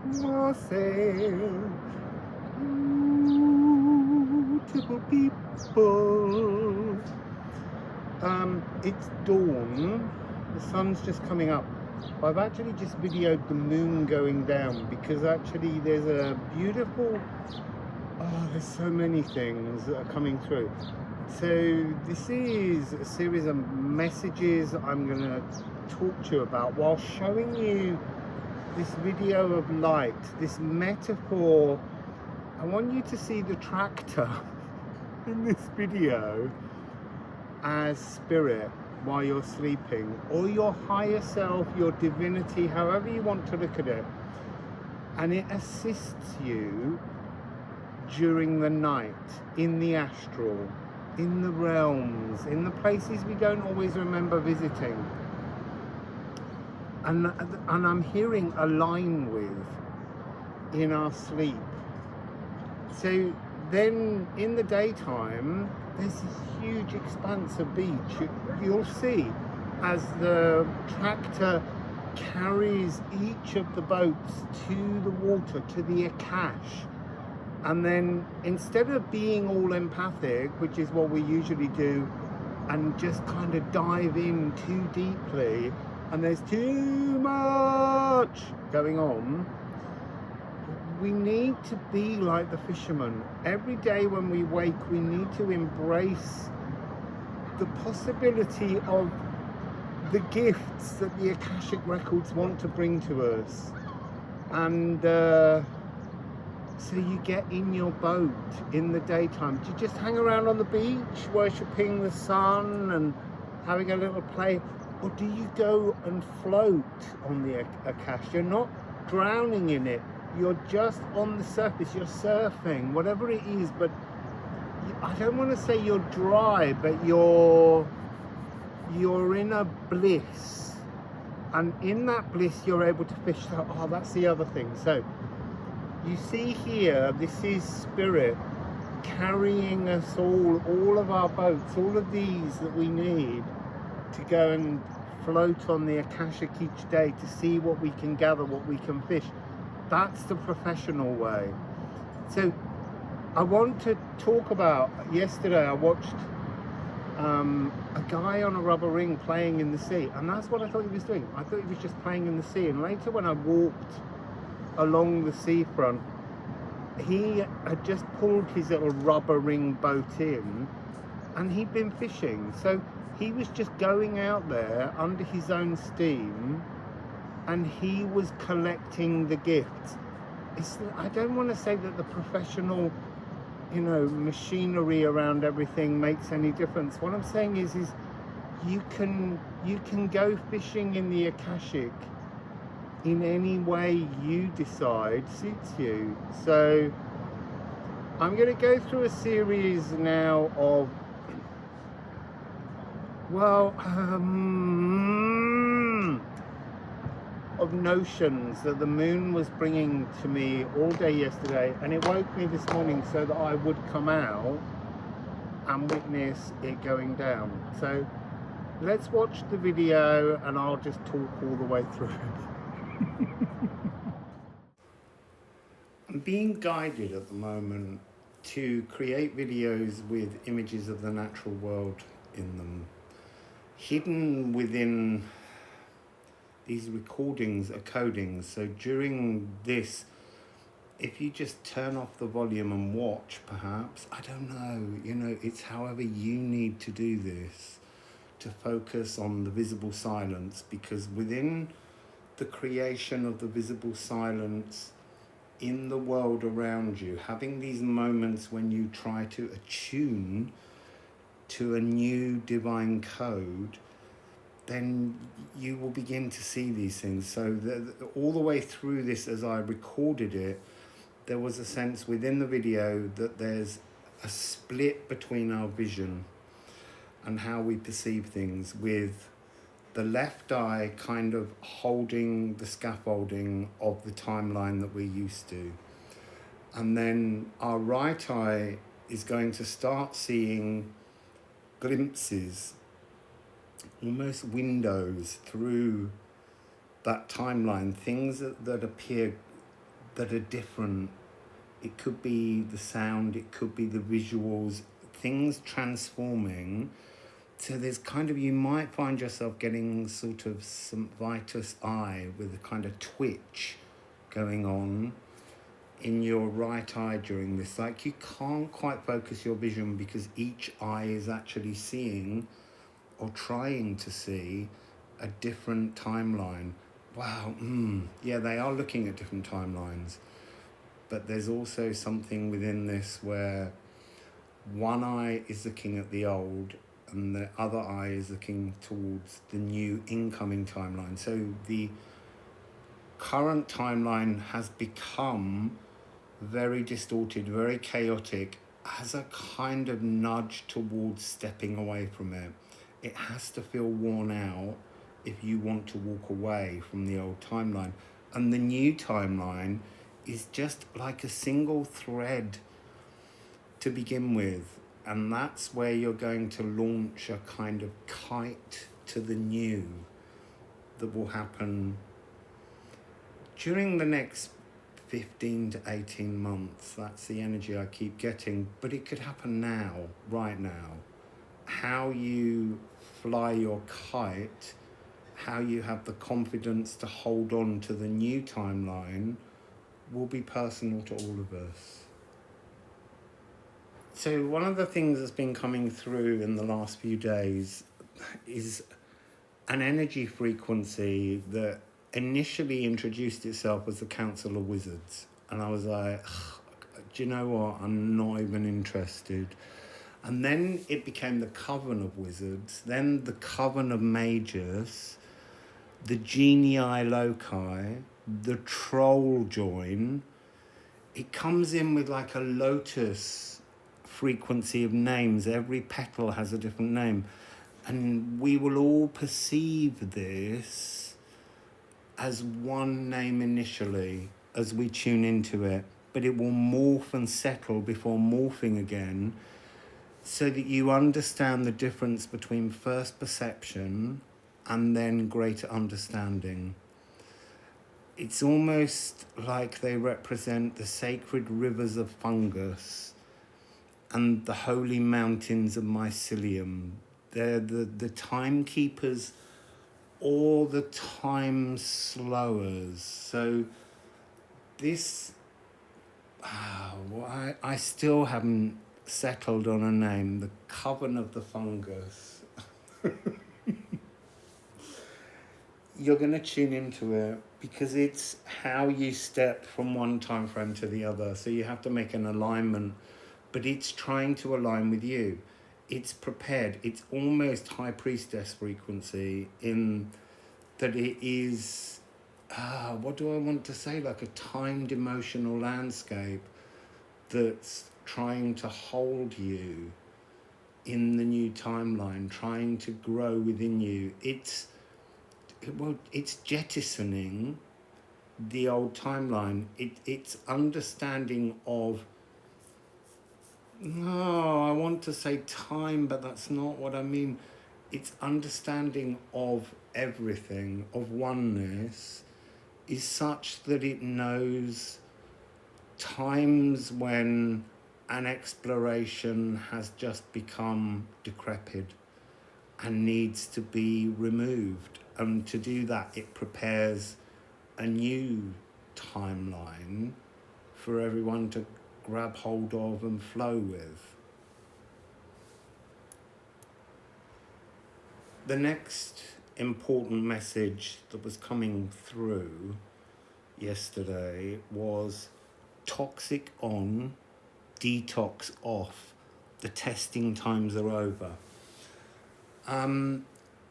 Wassail. Beautiful people. It's dawn. The sun's just coming up. I've actually just videoed the moon going down because actually there's a beautiful, there's so many things that are coming through. So this is a series of messages I'm going to talk to you about while showing you this video of light, this metaphor. I want you to see the tractor in this video as spirit while you're sleeping, or your higher self, your divinity, however you want to look at it, and it assists you during the night, in the astral, in the realms, in the places we don't always remember visiting, and I'm hearing align with in our sleep. So then in the daytime, there's this huge expanse of beach. You'll see as the tractor carries each of the boats to the water, to the Akashic. And then instead of being all empathic, which is what we usually do, and just kind of dive in too deeply, and there's too much going on, we need to be like the fisherman. Every day when we wake, we need to embrace the possibility of the gifts that the Akashic records want to bring to us. And so you get in your boat in the daytime. Do you just hang around on the beach worshipping the sun and having a little play? Or do you go and float on the Akashic? You're not drowning in it. You're just on the surface, you're surfing, whatever it is, but I don't want to say you're dry, but you're in a bliss. And in that bliss, you're able to fish. Oh, that's the other thing. So you see here, this is spirit carrying us all of our boats, all of these that we need to go and float on the Akashic each day to see what we can gather, what we can fish. That's the professional way. So I want to talk about, yesterday I watched a guy on a rubber ring playing in the sea, and that's what I thought he was doing. I thought he was just playing in the sea, and later when I walked along the seafront, he had just pulled his little rubber ring boat in, and he'd been fishing. So he was just going out there under his own steam, and he was collecting the gifts. I don't want to say that the professional, machinery around everything makes any difference. What I'm saying is you can go fishing in the Akashic in any way you decide suits you. So I'm going to go through a series now of, of notions that the moon was bringing to me all day yesterday, and it woke me this morning so that I would come out and witness it going down. So let's watch the video and I'll just talk all the way through. I'm being guided at the moment to create videos with images of the natural world in them. Hidden within these recordings are codings. So during this, if you just turn off the volume and watch, perhaps, I don't know, it's however you need to do this, to focus on the visible silence, because within the creation of the visible silence in the world around you, having these moments when you try to attune to a new divine code, then you will begin to see these things. So all the way through this, as I recorded it, there was a sense within the video that there's a split between our vision and how we perceive things, with the left eye kind of holding the scaffolding of the timeline that we're used to. And then our right eye is going to start seeing glimpses, almost windows through that timeline, things that appear that are different. It could be the sound, it could be the visuals, things transforming. So there's kind of, you might find yourself getting sort of some Vitus eye with a kind of twitch going on in your right eye during this. Like, you can't quite focus your vision because each eye is actually seeing or trying to see a different timeline. Wow, yeah, they are looking at different timelines. But there's also something within this where one eye is looking at the old and the other eye is looking towards the new incoming timeline. So the current timeline has become very distorted, very chaotic, as a kind of nudge towards stepping away from it. It has to feel worn out if you want to walk away from the old timeline. And the new timeline is just like a single thread to begin with. And that's where you're going to launch a kind of kite to the new that will happen during the next 15 to 18 months. That's the energy I keep getting, but it could happen now, right now. How you fly your kite, how you have the confidence to hold on to the new timeline will be personal to all of us. So one of the things that's been coming through in the last few days is an energy frequency that initially introduced itself as the Council of Wizards. And I was like, do you know what? I'm not even interested. And then it became the Coven of Wizards, then the Coven of Mages, the Genii Loci, the Troll Join. It comes in with like a lotus frequency of names. Every petal has a different name. And we will all perceive this as one name initially as we tune into it. But it will morph and settle before morphing again, so that you understand the difference between first perception and then greater understanding. It's almost like they represent the sacred rivers of fungus and the holy mountains of mycelium. They're the timekeepers or the time slowers. So this, I still haven't settled on a name. The Coven of the Fungus. You're going to tune into it because it's how you step from one time frame to the other. So you have to make an alignment, but it's trying to align with you. It's prepared. It's almost high priestess frequency in that it is, what do I want to say? Like a timed emotional landscape that's trying to hold you in the new timeline, trying to grow within you. It's jettisoning the old timeline. It's understanding of, no, I want to say time, but that's not what I mean. It's understanding of everything, of oneness, is such that it knows times when an exploration has just become decrepit and needs to be removed. And to do that, it prepares a new timeline for everyone to grab hold of and flow with. The next important message that was coming through yesterday was toxic on, detox off. The testing times are over.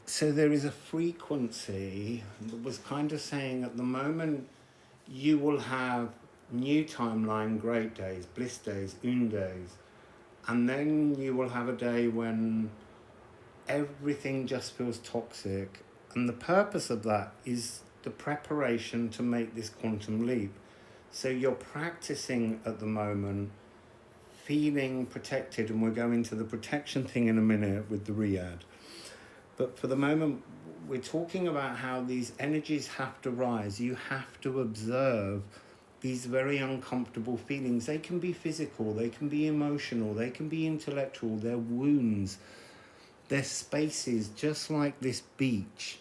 So there is a frequency that was kind of saying at the moment you will have new timeline, great days, bliss days, un days, and then you will have a day when everything just feels toxic. And the purpose of that is the preparation to make this quantum leap. So you're practicing at the moment, feeling protected, and we'll go into the protection thing in a minute with the Riyadh. But for the moment, we're talking about how these energies have to rise. You have to observe these very uncomfortable feelings. They can be physical, they can be emotional, they can be intellectual, they're wounds, they're spaces just like this beach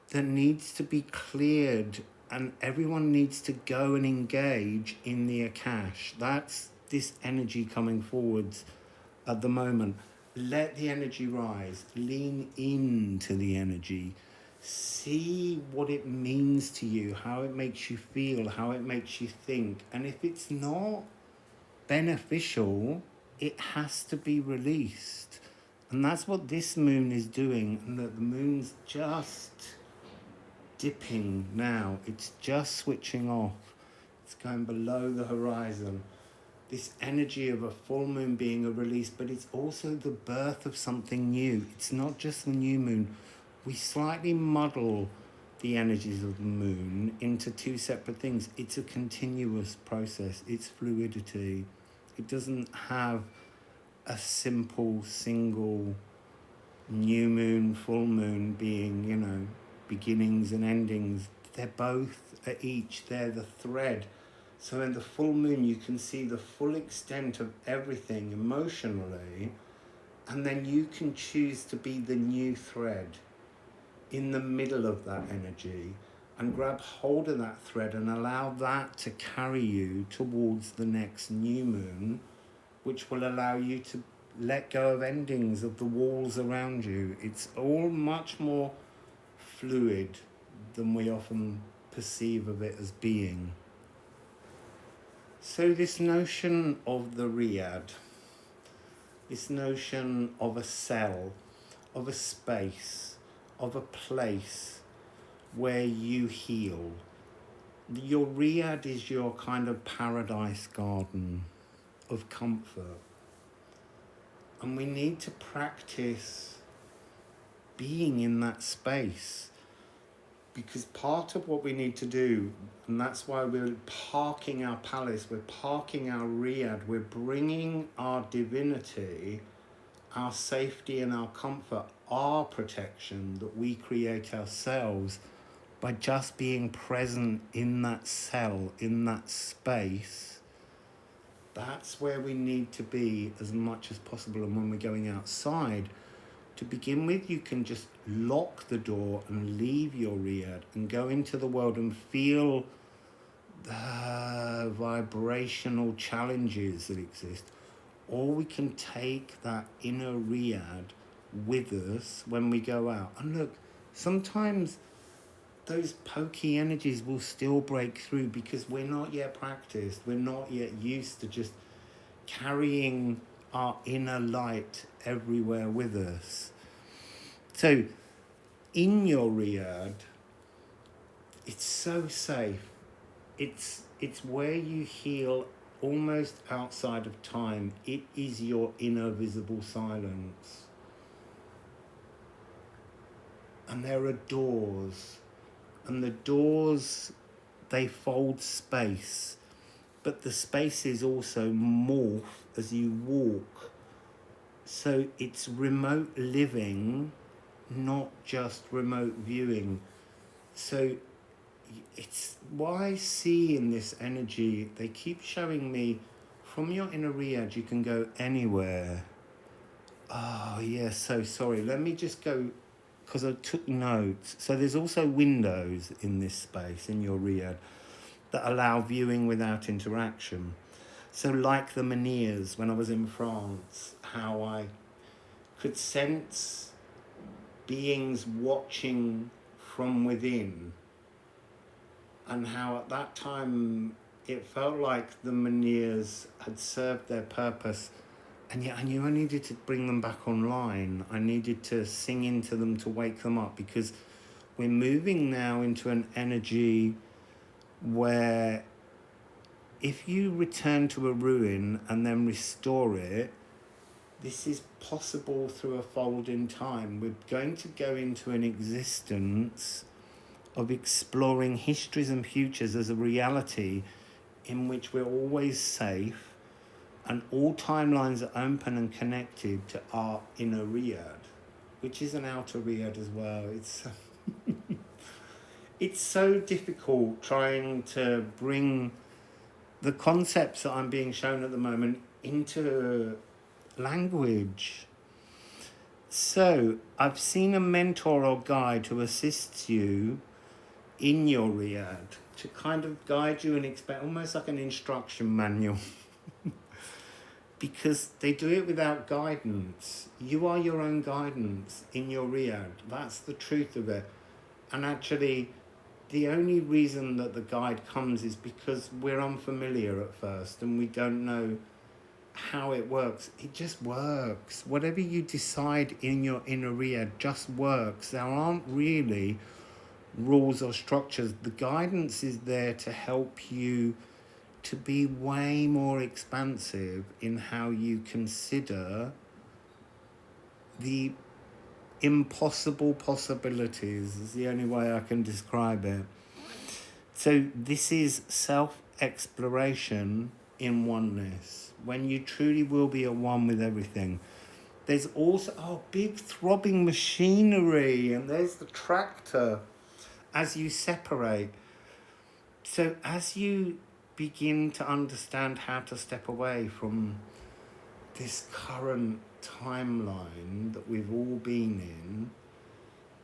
that needs to be cleared, and everyone needs to go and engage in the Akash. That's this energy coming forwards at the moment. Let the energy rise, lean into the energy. See what it means to you, how it makes you feel, how it makes you think. And if it's not beneficial, it has to be released. And that's what this moon is doing. And that the moon's just dipping now. It's just switching off. It's going below the horizon. This energy of a full moon being a release, but it's also the birth of something new. It's not just the new moon. We slightly muddle the energies of the moon into two separate things. It's a continuous process. It's fluidity. It doesn't have a simple, single new moon, full moon being, you know, beginnings and endings. They're both at each. They're the thread. So in the full moon, you can see the full extent of everything emotionally, and then you can choose to be the new thread in the middle of that energy and grab hold of that thread and allow that to carry you towards the next new moon, which will allow you to let go of endings of the walls around you. It's all much more fluid than we often perceive of it as being. So this notion of the Riad, this notion of a cell, of a space, of a place where you heal. Your Riad is your kind of paradise garden of comfort. And we need to practice being in that space, because part of what we need to do, and that's why we're parking our palace, we're parking our Riad, we're bringing our divinity, our safety and our comfort, our protection that we create ourselves by just being present in that cell, in that space. That's where we need to be as much as possible. And when we're going outside, to begin with, you can just lock the door and leave your Riad and go into the world and feel the vibrational challenges that exist. Or we can take that inner Riad with us when we go out. And look, sometimes those pokey energies will still break through because we're not yet practiced. We're not yet used to just carrying our inner light everywhere with us. So in your Riad, it's so safe. It's where you heal almost outside of time. It is your inner visible silence. And there are doors. And the doors, they fold space. But the spaces also morph as you walk. So it's remote living, not just remote viewing. So it's what I see in this energy. They keep showing me from your inner Riad, you can go anywhere. Oh, yeah, so sorry. Let me just go, because I took notes. So there's also windows in this space, in your Riad, that allow viewing without interaction. So like the menhirs when I was in France, how I could sense beings watching from within, and how at that time it felt like the menhirs had served their purpose, and yet I knew I needed to bring them back online. I needed to sing into them to wake them up, because we're moving now into an energy where if you return to a ruin and then restore it, this is possible through a fold in time. We're going to go into an existence of exploring histories and futures as a reality in which we're always safe, and all timelines are open and connected to our inner Riad, which is an outer Riad as well. It's so difficult trying to bring the concepts that I'm being shown at the moment into language. So I've seen a mentor or guide who assists you in your Riyadh to kind of guide you and expect almost like an instruction manual. Because they do it without guidance. You are your own guidance in your Riyadh. That's the truth of it. And actually, the only reason that the guide comes is because we're unfamiliar at first and we don't know how it works. It just works. Whatever you decide in your inner Riyadh just works. There aren't really rules or structures. The guidance is there to help you to be way more expansive in how you consider the impossible possibilities, is the only way I can describe it. So this is self-exploration in oneness, when you truly will be at one with everything. There's also big throbbing machinery, and there's the tractor as you separate. So as you begin to understand how to step away from this current timeline that we've all been in,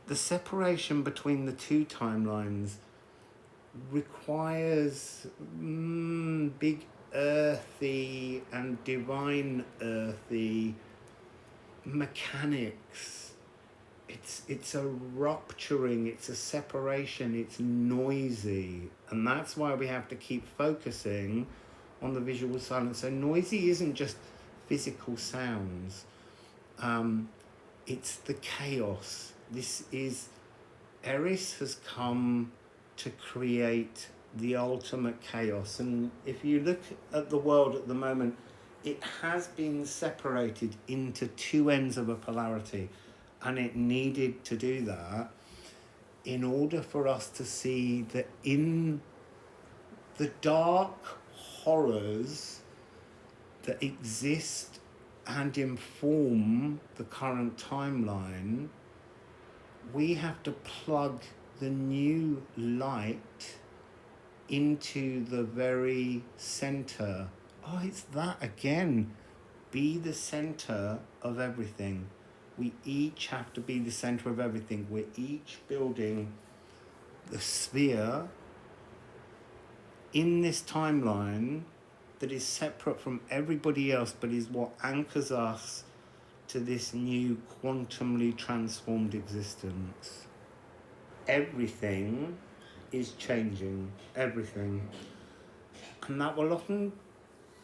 the separation between the two timelines requires big earthy and divine earthy mechanics. It's a rupturing, it's a separation, it's noisy, and that's why we have to keep focusing on the visual silence. So noisy isn't just physical sounds, it's the chaos. This is, Eris has come to create the ultimate chaos, and if you look at the world at the moment, it has been separated into two ends of a polarity. And it needed to do that in order for us to see that in the dark horrors that exist and inform the current timeline, we have to plug the new light into the very center. Oh, it's that again. Be the center of everything. We each have to be the center of everything. We're each building the sphere in this timeline that is separate from everybody else, but is what anchors us to this new quantumly transformed existence. Everything is changing, everything. And that will often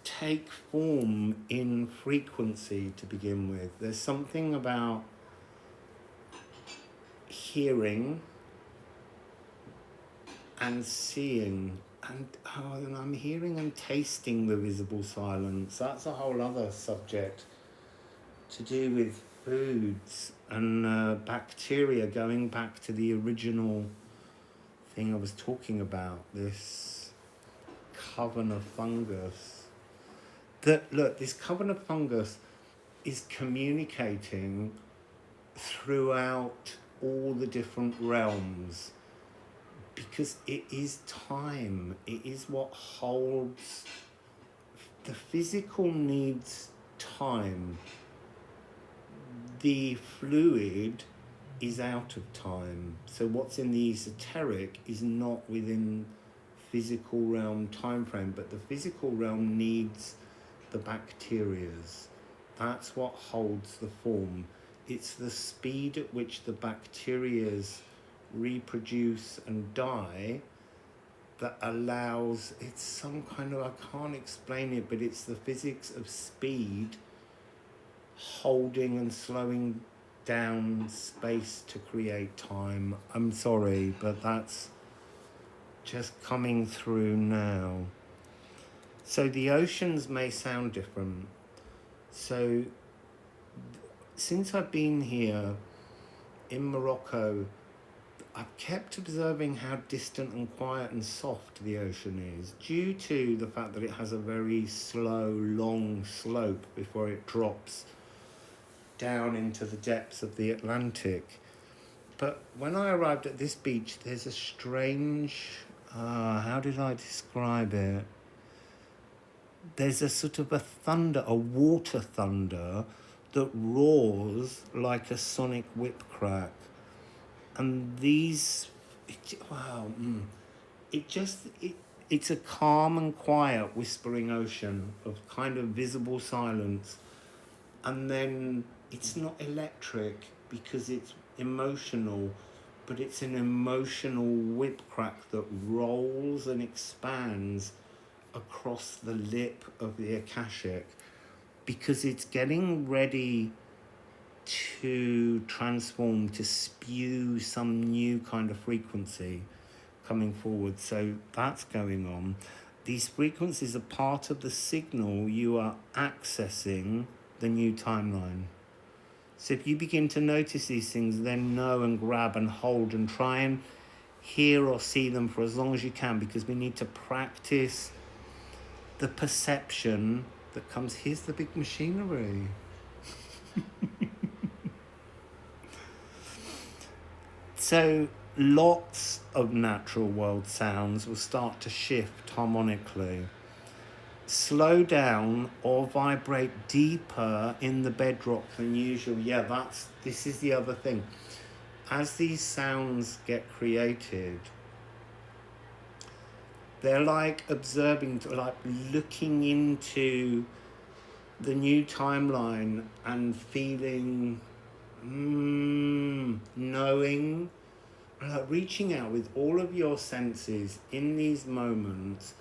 take form in frequency to begin with. There's something about hearing and seeing, and I'm hearing and tasting the visible silence. That's a whole other subject to do with foods and bacteria, going back to the original thing I was talking about, this coven of fungus. This coven of fungus is communicating throughout all the different realms, because it is time. It is what holds. The physical needs time. The fluid is out of time. So what's in the esoteric is not within physical realm time frame, but the physical realm needs the bacterias. That's what holds the form. It's the speed at which the bacterias reproduce and die that allows, it's some kind of, I can't explain it, but it's the physics of speed holding and slowing down space to create time. I'm sorry, but that's just coming through now. So the oceans may sound different. So since I've been here in Morocco, I've kept observing how distant and quiet and soft the ocean is, due to the fact that it has a very slow, long slope before it drops down into the depths of the Atlantic. But when I arrived at this beach, there's a strange, how did I describe it? there's a sort of a thunder, a water thunder that roars like a sonic whip crack. And these, it's a calm and quiet whispering ocean of kind of visible silence. And then it's not electric because it's emotional, but it's an emotional whip crack that rolls and expands across the lip of the Akashic, because it's getting ready to transform, to spew some new kind of frequency coming forward. So that's going on. These frequencies are part of the signal you are accessing the new timeline. So if you begin to notice these things, then know and grab and hold and try and hear or see them for as long as you can, because we need to practice the perception that comes. Here's the big machinery. So lots of natural world sounds will start to shift harmonically, slow down or vibrate deeper in the bedrock than usual. This is the other thing. As these sounds get created, they're like observing, like looking into the new timeline and feeling, knowing, reaching out with all of your senses in these moments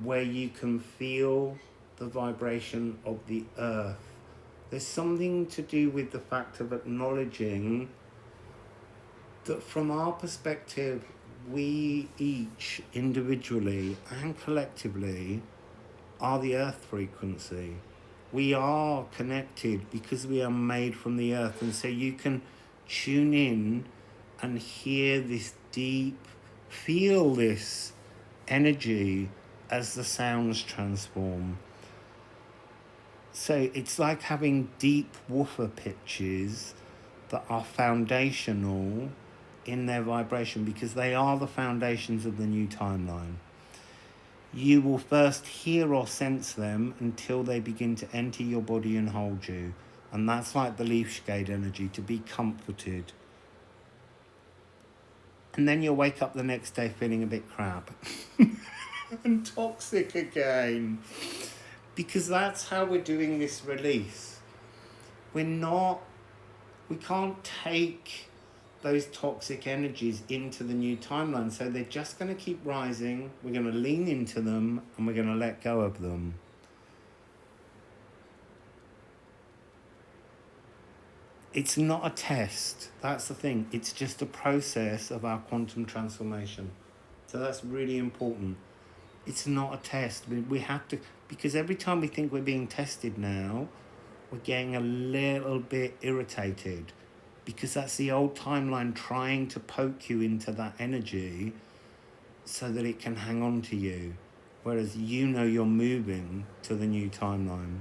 where you can feel the vibration of the earth. There's something to do with the fact of acknowledging that from our perspective, we each individually and collectively are the earth frequency. We are connected because we are made from the earth. And so you can tune in and hear this deep, feel this energy as the sounds transform. So it's like having deep woofer pitches that are foundational in their vibration, because they are the foundations of the new timeline. You will first hear or sense them until they begin to enter your body and hold you. And that's like the leaf shade energy, to be comforted. And then you'll wake up the next day feeling a bit crap and toxic again. Because that's how we're doing this release. We can't take those toxic energies into the new timeline. So they're just going to keep rising. We're going to lean into them and we're going to let go of them. It's not a test. That's the thing. It's just a process of our quantum transformation. So that's really important. It's not a test. We have to, because every time we think we're being tested now, we're getting a little bit irritated, because that's the old timeline trying to poke you into that energy so that it can hang on to you, whereas you're moving to the new timeline.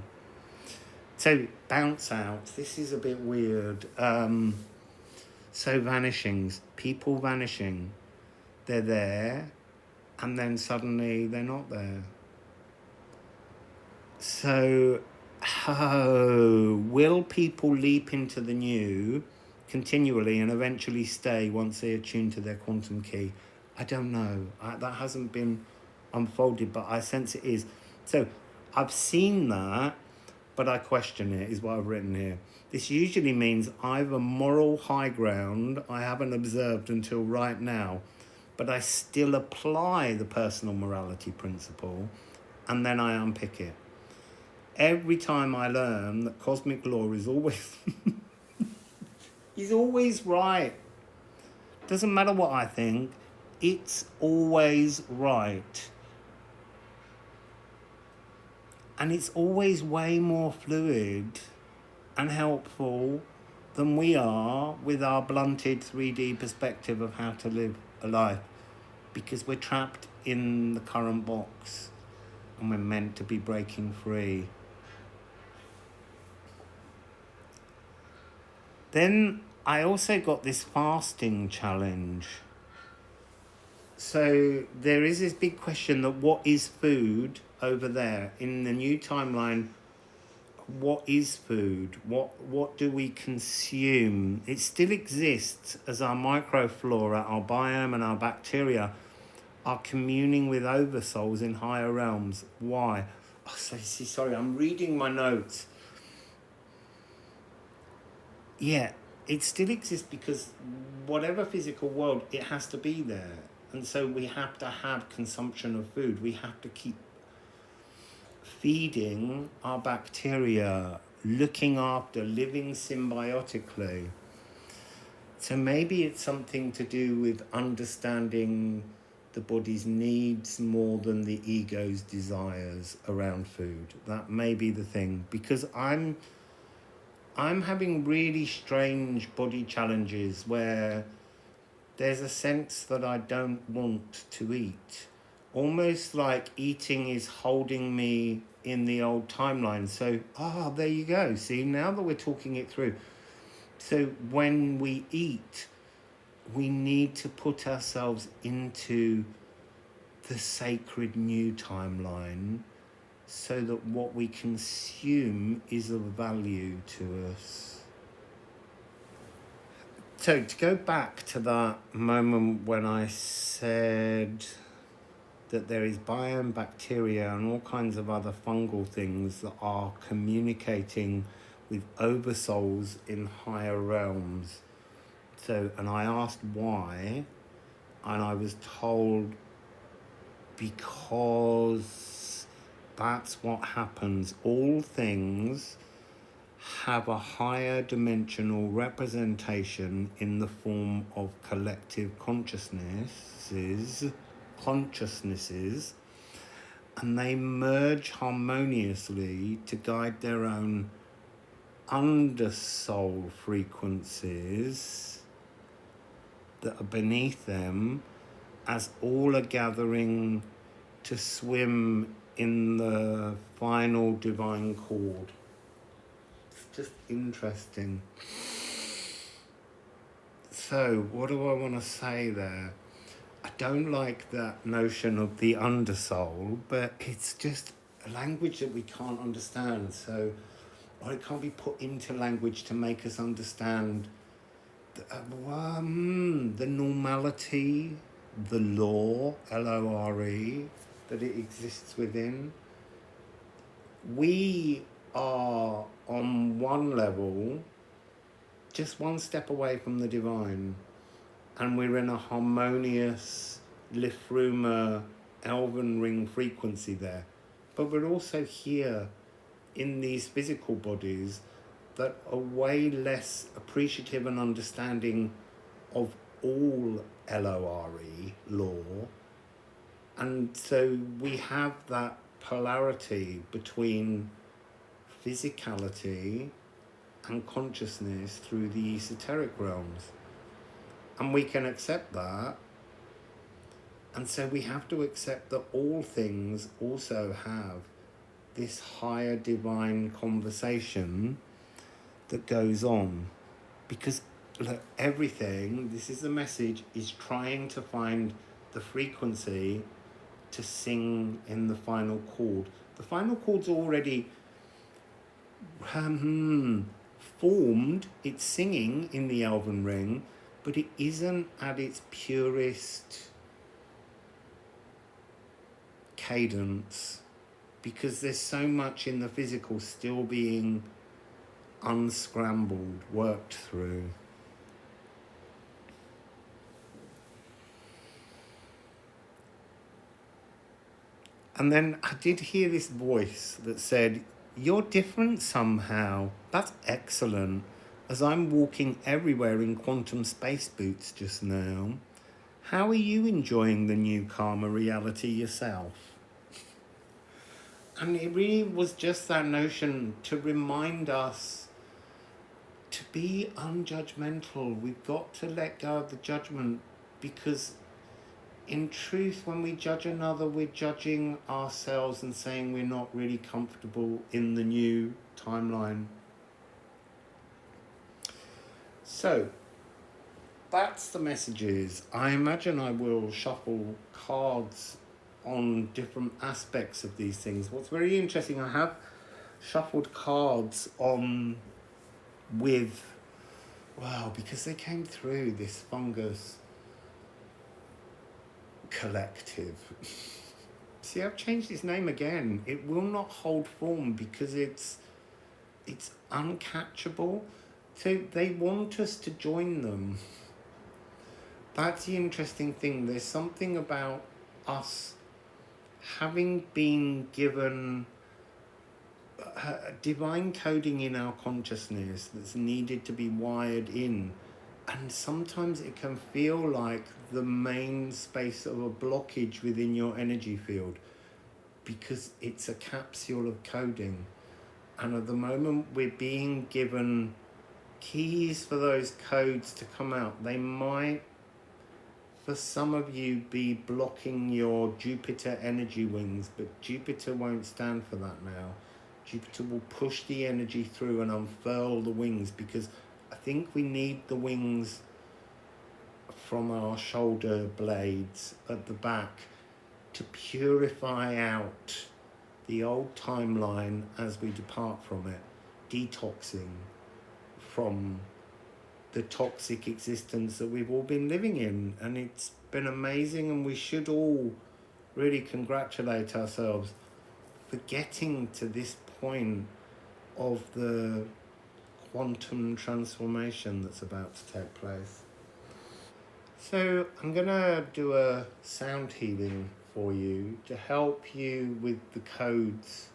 So bounce out. This is a bit weird. So vanishings, people vanishing. They're there, and then suddenly they're not there. So, will people leap into the new continually and eventually stay once they attune to their quantum key? I don't know. That hasn't been unfolded, but I sense it is. So I've seen that, but I question it, is what I've written here. This usually means either moral high ground I haven't observed until right now, but I still apply the personal morality principle, and then I unpick it. Every time I learn that cosmic law is always is always right. Doesn't matter what I think, it's always right. And it's always way more fluid and helpful than we are with our blunted 3D perspective of how to live a life, because we're trapped in the current box and we're meant to be breaking free. Then I also got this fasting challenge. So there is this big question that what is food over there. In the new timeline, what is food? What do we consume? It still exists as our microflora, our biome and our bacteria are communing with oversouls in higher realms. Why? Oh, sorry, I'm reading my notes. Yeah, it still exists because whatever physical world, it has to be there. And so we have to have consumption of food. We have to keep feeding our bacteria, looking after, living symbiotically. So maybe it's something to do with understanding the body's needs more than the ego's desires around food. That may be the thing, because I'm having really strange body challenges where there's a sense that I don't want to eat. Almost like eating is holding me in the old timeline. So, there you go. See, now that we're talking it through. So when we eat, we need to put ourselves into the sacred new timeline so that what we consume is of value to us. So to go back to that moment when I said that there is biome, bacteria and all kinds of other fungal things that are communicating with oversouls in higher realms. So, and I asked why, and I was told because that's what happens. All things have a higher dimensional representation in the form of collective consciousnesses, and they merge harmoniously to guide their own undersoul frequencies that are beneath them, as all are gathering to swim in the final divine chord. It's just interesting. So, what do I want to say there? I don't like that notion of the undersoul, but it's just a language that we can't understand. So, or it can't be put into language to make us understand the normality, the law, L-O-R-E, that it exists within. We are on one level, just one step away from the divine, and we're in a harmonious Liffruma elven ring frequency there. But we're also here in these physical bodies that are way less appreciative and understanding of all L-O-R-E, law. And so we have that polarity between physicality and consciousness through the esoteric realms. And we can accept that. And so we have to accept that all things also have this higher divine conversation that goes on. Because look, everything, this is the message, is trying to find the frequency to sing in the final chord. The final chord's already formed, it's singing in the elven ring, but it isn't at its purest cadence, because there's so much in the physical still being unscrambled, worked through. And then I did hear this voice that said, "You're different somehow. That's excellent, as I'm walking everywhere in quantum space boots just now. How are you enjoying the new karma reality yourself?" And it really was just that notion to remind us to be unjudgmental. We've got to let go of the judgment, because in truth, when we judge another, we're judging ourselves and saying we're not really comfortable in the new timeline. So, that's the messages. I imagine I will shuffle cards on different aspects of these things. What's very interesting, I have shuffled cards on with, wow, because they came through this fungus collective. See, I've changed its name again. It will not hold form because it's uncatchable. So they want us to join them. That's the interesting thing. There's something about us having been given divine coding in our consciousness that's needed to be wired in. And sometimes it can feel like the main space of a blockage within your energy field because it's a capsule of coding. And at the moment we're being given keys for those codes to come out. They might, for some of you, be blocking your Jupiter energy wings, but Jupiter won't stand for that now. Jupiter will push the energy through and unfurl the wings, because I think we need the wings from our shoulder blades at the back to purify out the old timeline as we depart from it, detoxing from the toxic existence that we've all been living in. And it's been amazing, and we should all really congratulate ourselves for getting to this point of the quantum transformation that's about to take place. So I'm gonna do a sound healing for you to help you with the codes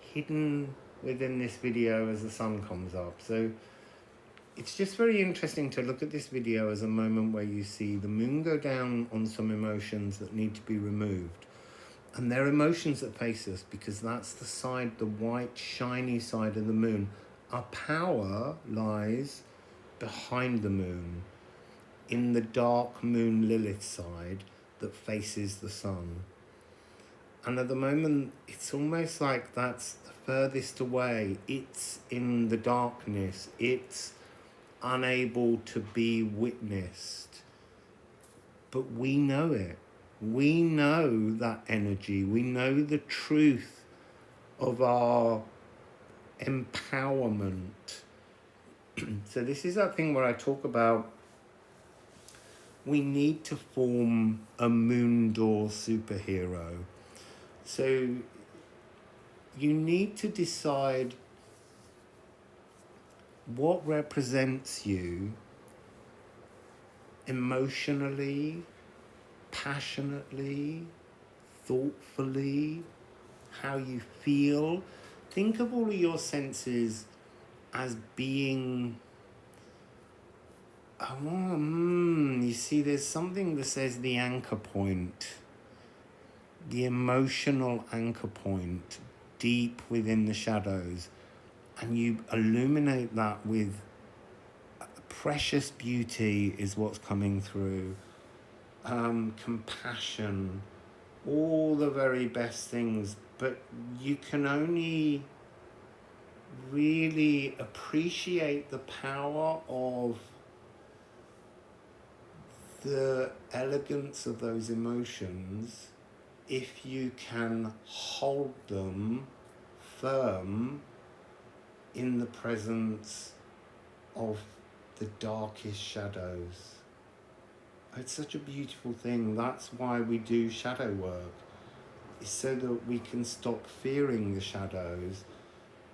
hidden within this video as the sun comes up. So it's just very interesting to look at this video as a moment where you see the moon go down on some emotions that need to be removed. And they're emotions that face us, because that's the side, the white, shiny side of the moon. Our power lies behind the moon, in the dark moon Lilith side that faces the sun. And at the moment, it's almost like that's the furthest away. It's in the darkness. It's unable to be witnessed. But we know it. We know that energy. We know the truth of our empowerment. So this is that thing where I talk about we need to form a moon door superhero. So you need to decide what represents you emotionally, passionately, thoughtfully, how you feel. Think of all of your senses as being, you see, there's something that says the anchor point, the emotional anchor point deep within the shadows, and you illuminate that with precious beauty is what's coming through. Compassion, all the very best things, but you can only really appreciate the power of the elegance of those emotions if you can hold them firm in the presence of the darkest shadows. It's such a beautiful thing. That's why we do shadow work. It's so that we can stop fearing the shadows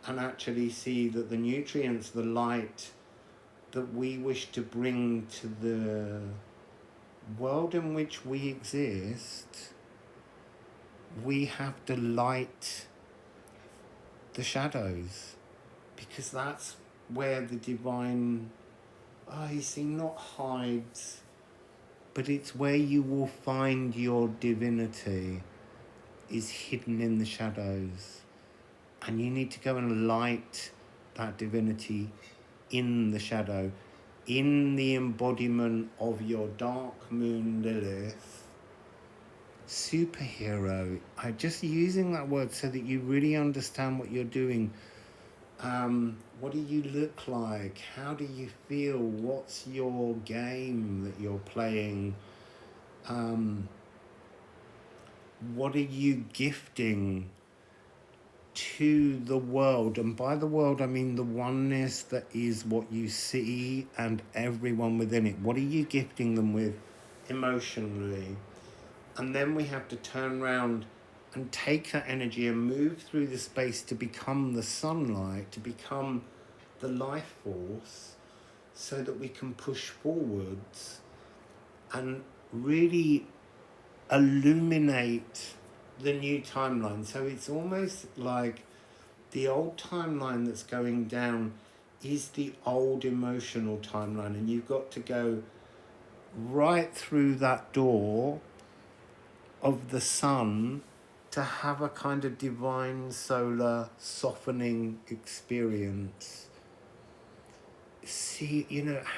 and actually see that the nutrients, the light that we wish to bring to the world in which we exist, we have to light the shadows, because that's where the divine, you see, not hides, but it's where you will find your divinity is hidden in the shadows. And you need to go and light that divinity in the shadow, in the embodiment of your dark moon Lilith superhero. I'm just using that word so that you really understand what you're doing. What do you look like? How do you feel? What's your game that you're playing? what are you gifting to the world? And by the world, I mean the oneness that is what you see and everyone within it. What are you gifting them with emotionally? And then we have to turn around and take that energy and move through the space to become the sunlight, to become the life force, so that we can push forwards and really illuminate the new timeline. So it's almost like the old timeline that's going down is the old emotional timeline, and you've got to go right through that door of the sun to have a kind of divine solar softening experience. See,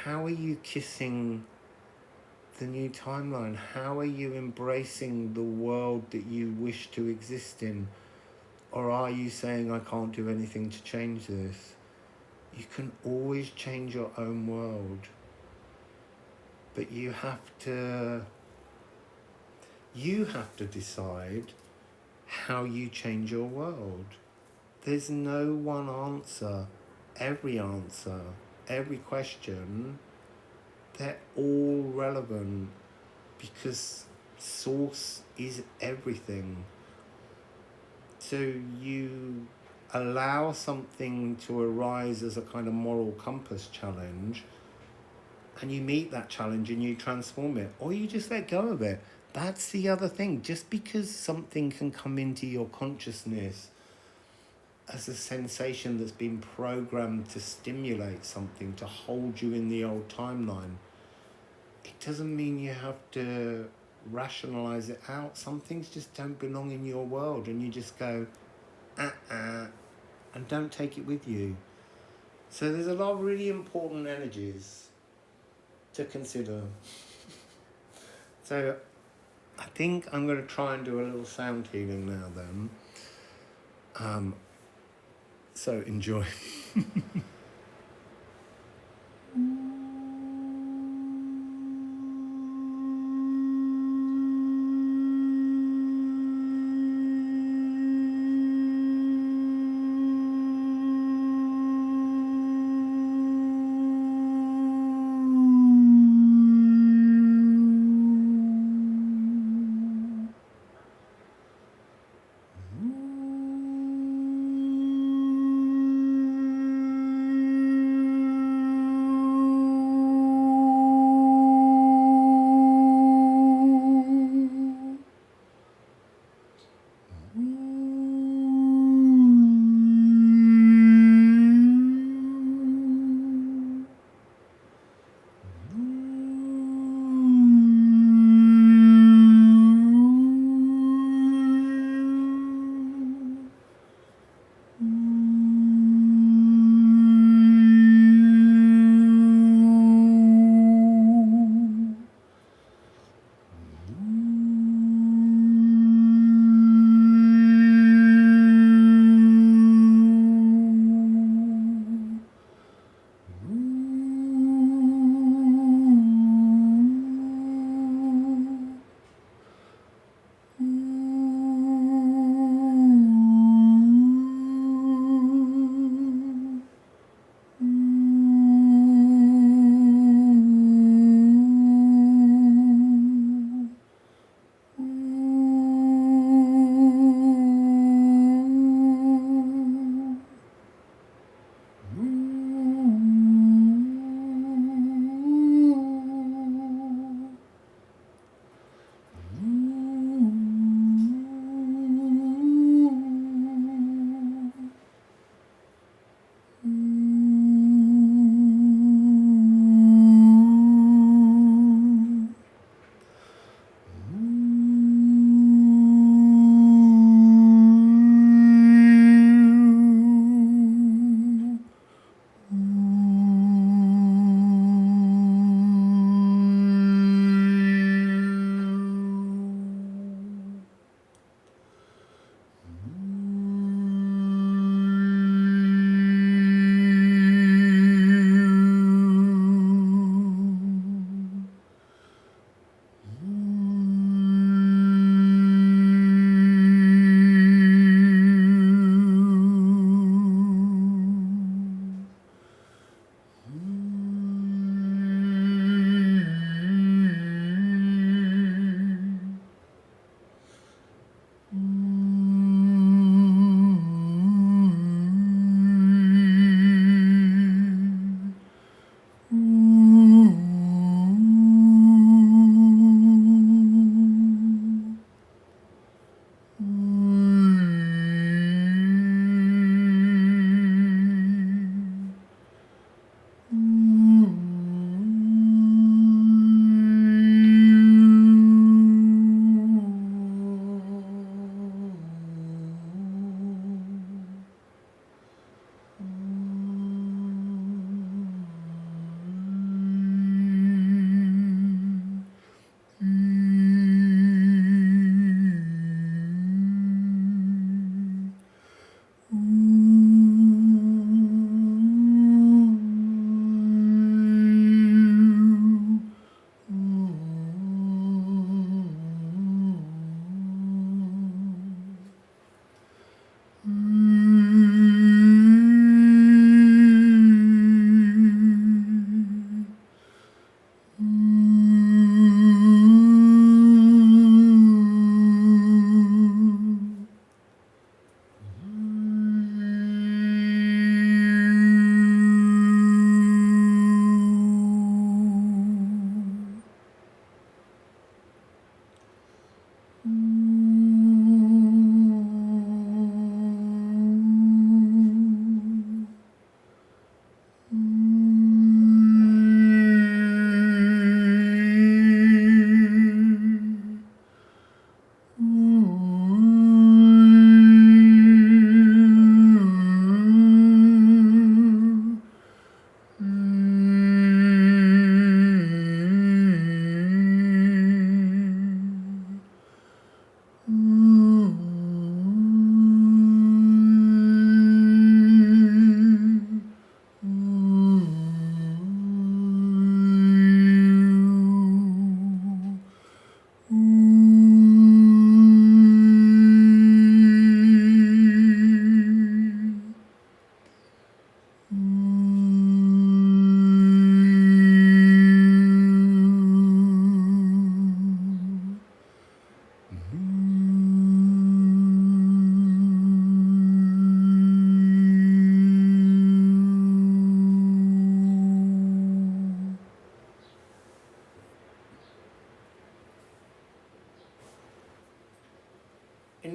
how are you kissing the new timeline? How are you embracing the world that you wish to exist in? Or are you saying, I can't do anything to change this? You can always change your own world. But you have to decide how you change your world. There's no one answer. Every question, they're all relevant, because source is everything. So you allow something to arise as a kind of moral compass challenge, and you meet that challenge and you transform it, or you just let go of it. That's the other thing. Just because something can come into your consciousness as a sensation that's been programmed to stimulate something, to hold you in the old timeline, it doesn't mean you have to rationalize it out. Some things just don't belong in your world, and you just go, and don't take it with you. So there's a lot of really important energies to consider. So I think I'm going to try and do a little sound healing now then. So enjoy.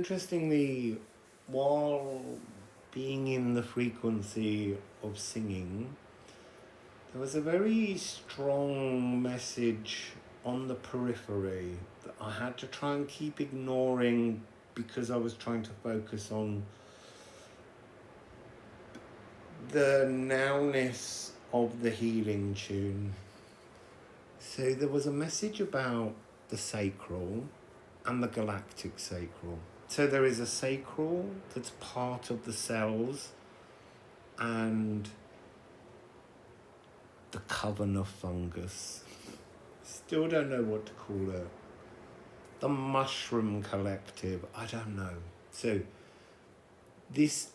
interestingly, while being in the frequency of singing, there was a very strong message on the periphery that I had to try and keep ignoring because I was trying to focus on the nowness of the healing tune. So there was a message about the sacral and the galactic sacral. So there is a sacral that's part of the cells and the coven of fungus. Still don't know what to call it. The mushroom collective, I don't know. So this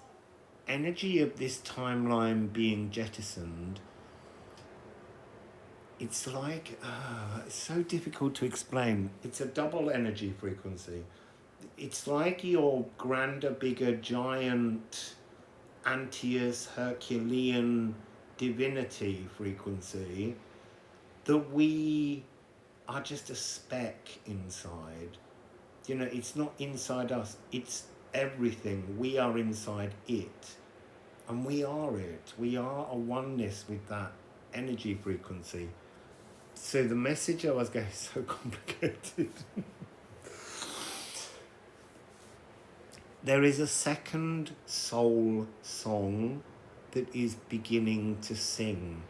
energy of this timeline being jettisoned, it's like, it's so difficult to explain. It's a double energy frequency. It's like your grander, bigger, giant, Antaeus, Herculean divinity frequency that we are just a speck inside. You know, it's not inside us, it's everything. We are inside it. And we are it. We are a oneness with that energy frequency. So the message I was going is so complicated. There is a second soul song that is beginning to sing.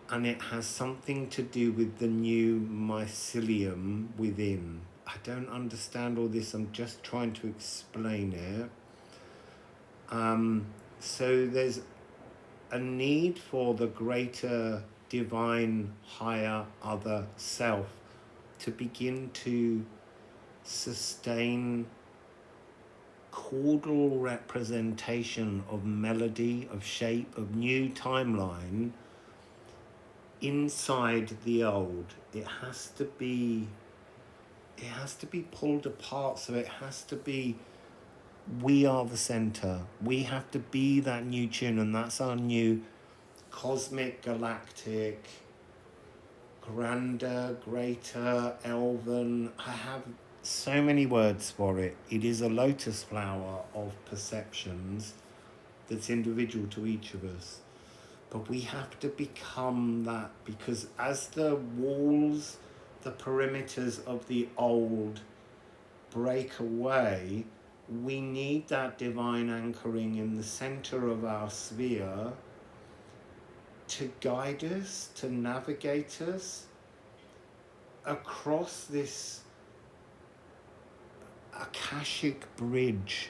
And it has something to do with the new mycelium within. I don't understand all this. I'm just trying to explain it. So there's a need for the greater divine, higher, other self to begin to sustain caudal representation of melody, of shape, of new timeline inside the old. It has to be pulled apart. So it has to be, we are the center. We have to be that new tune, and that's our new cosmic, galactic, grander, greater, elven. I have so many words for it. It is a lotus flower of perceptions that's individual to each of us. But we have to become that, because as the walls, the perimeters of the old break away, we need that divine anchoring in the center of our sphere to guide us, to navigate us across this Akashic bridge.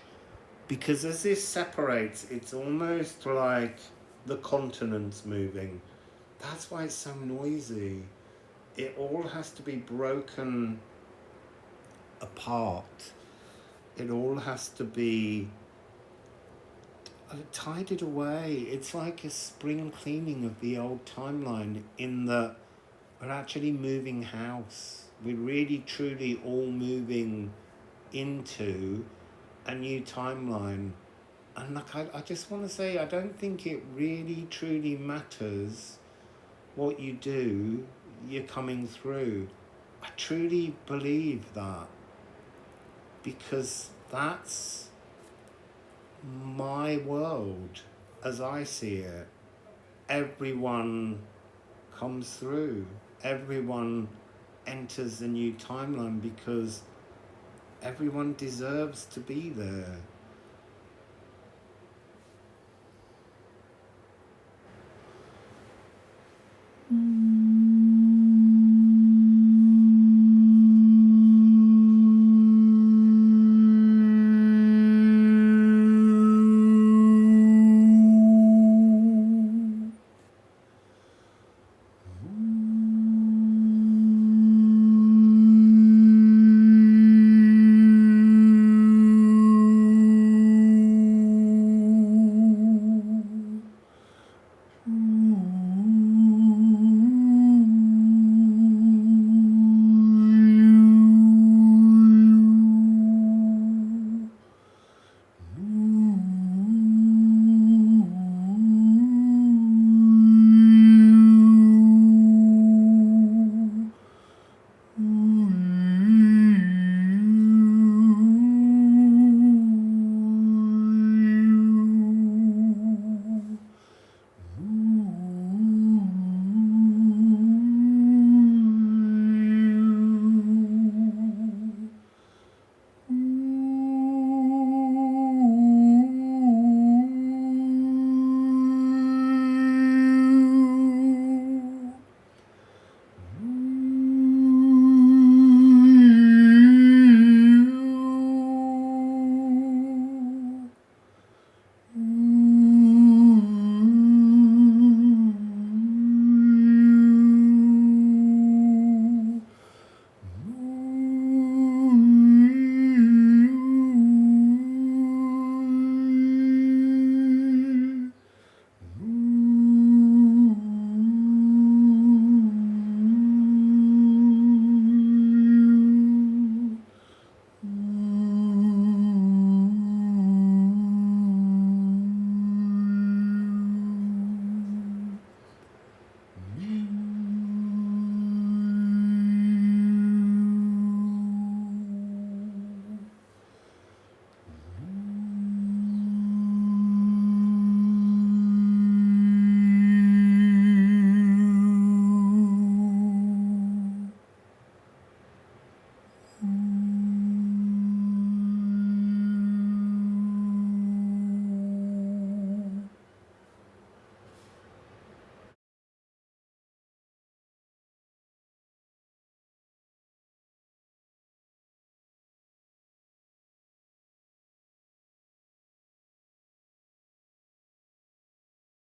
Because as this separates, it's almost like the continents moving. That's why it's so noisy. It all has to be broken apart. It all has to be tidied away. It's like a spring cleaning of the old timeline, in that we're actually moving house. We're really truly all moving into a new timeline. And like, I just want to say, I don't think it really truly matters what you do, you're coming through. I truly believe that, because that's my world as I see it. Everyone comes through. Everyone enters a new timeline, because everyone deserves to be there.